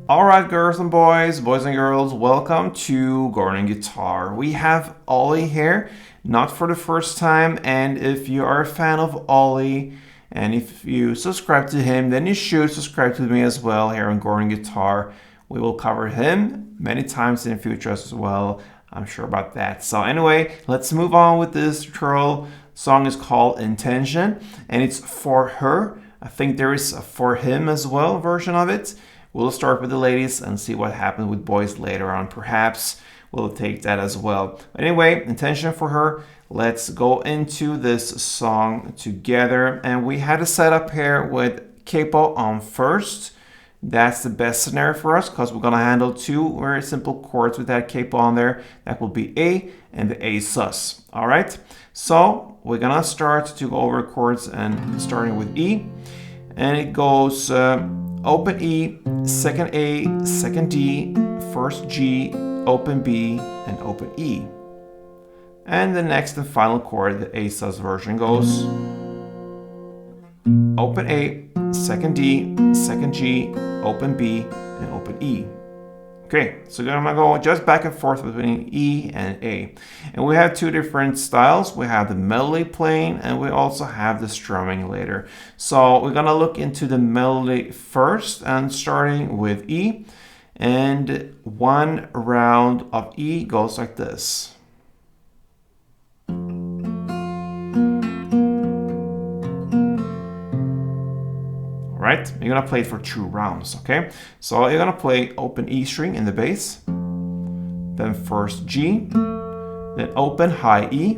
Alright, girls and boys and girls, welcome to Garden Guitar. We have Ollie here, not for the first time, and if you are a fan of Ollie, and if you subscribe to him, then you should subscribe to me as well here on Garden Guitar. We will cover him many times in the future as well, I'm sure about that. So anyway, let's move on with this tutorial. Song is called Intention, and it's for her. I think there is a for him as well version of it. We'll start with the ladies and see what happens with boys later on. Perhaps we'll take that as well. But anyway, Intention for her. Let's go into this song together. And we had a setup here with capo on first. That's the best scenario for us because we're going to handle two very simple chords with that capo on there. That will be A and the A sus. All right. So we're going to start to go over chords and starting with E. And it goes open E, second A, second D, first G, open B, and open E. And the next and final chord, the A sus version, goes open A, second D, second G, open B, and open E. Okay, so I'm gonna go just back and forth between E and A. And we have two different styles. We have the melody playing and we also have the strumming later. So we're gonna look into the melody first and starting with E. And one round of E goes like this. Right? You're gonna play it for 2 rounds, okay? So you're gonna play open E string in the bass, then first G, then open high E,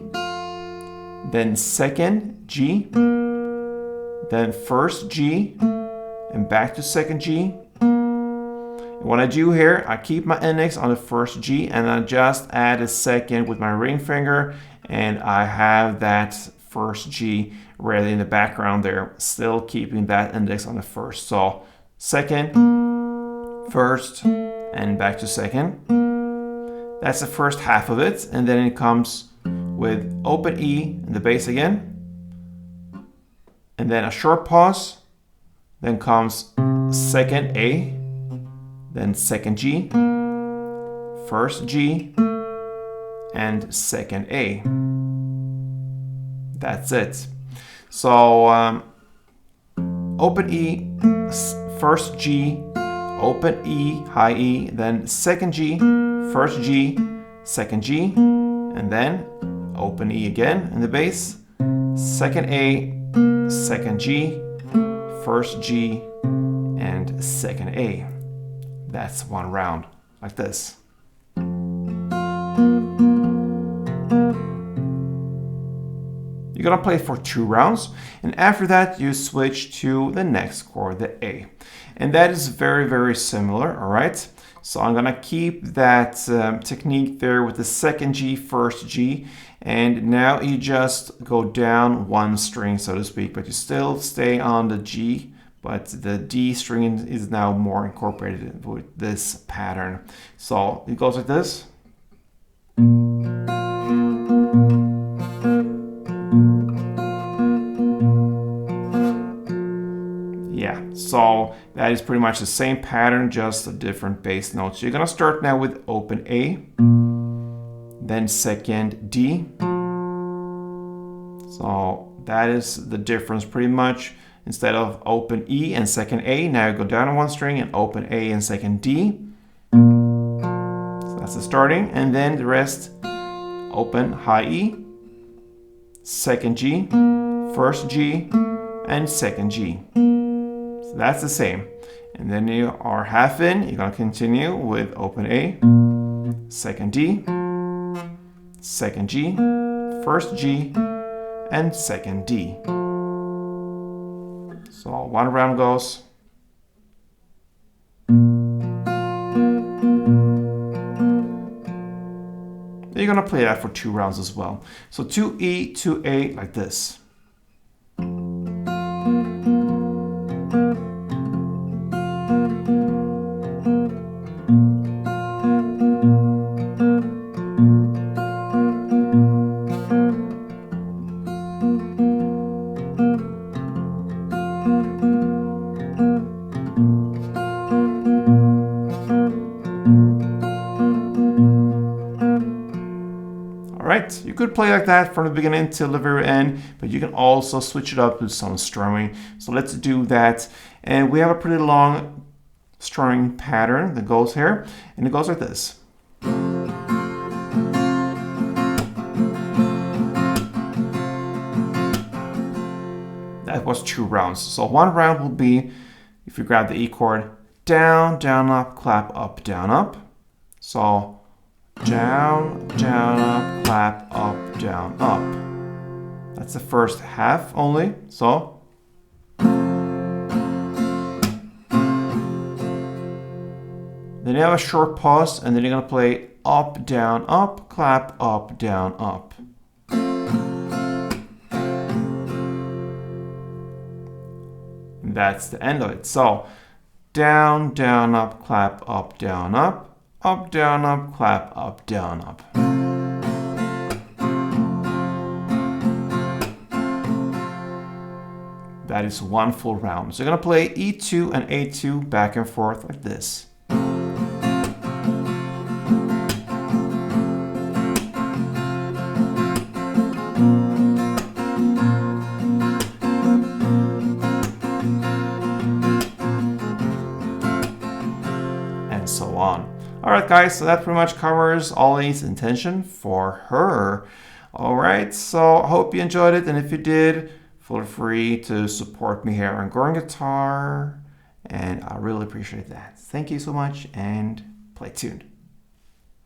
then second G, then first G, and back to second G. And what I do here, I keep my index on the first G and I just add a second with my ring finger, and I have that first G ready in the background there, still keeping that index on the first. So second, first, and back to second. That's the first half of it, and then it comes with open E in the bass again, and then a short pause, then comes second A, then second G, first G, and second A. That's it. So open E, first G, open E, high E, then second G, first G, second G, and then open E again in the bass, second A, second G, first G, and second A. That's one round, like this. You're gonna play it for 2 rounds, and after that you switch to the next chord, the A. And that is very, very similar, all right? So I'm gonna keep that technique there with the second G, first G, and now you just go down 1 string, so to speak, but you still stay on the G, but the D string is now more incorporated with this pattern. So it goes like this. Yeah, so that is pretty much the same pattern, just a different bass note. So you're gonna start now with open A, then second D. So that is the difference pretty much. Instead of open E and second A, now you go down 1 string and open A and second D. So that's the starting, and then the rest, open high E, second G, first G, and second G. So that's the same. And then you are half in, you're gonna continue with open A, second D, second G, first G, and second D. So one round goes. You're gonna play that for 2 rounds as well. So 2E, 2A, like this. Right, you could play like that from the beginning till the very end, but you can also switch it up with some strumming. So let's do that. And we have a pretty long strumming pattern that goes here, and it goes like this. That was 2 rounds. So 1 round will be, if you grab the E chord, down, down, up, clap, up, down, up. So down, down, up, clap, up, down, up. That's the first half only. So then you have a short pause, and then you're gonna play up, clap, up, down, up. And that's the end of it. So down, down, up, clap, up, down, up. Up, down, up, clap, up, down, up. That is 1 full round. So you're gonna play E2 and A2 back and forth like this. And so on. Alright guys, so that pretty much covers Ollie's intention for her. Alright, so I hope you enjoyed it, and if you did, feel free to support me here on Goran Guitar, and I really appreciate that. Thank you so much, and play tuned.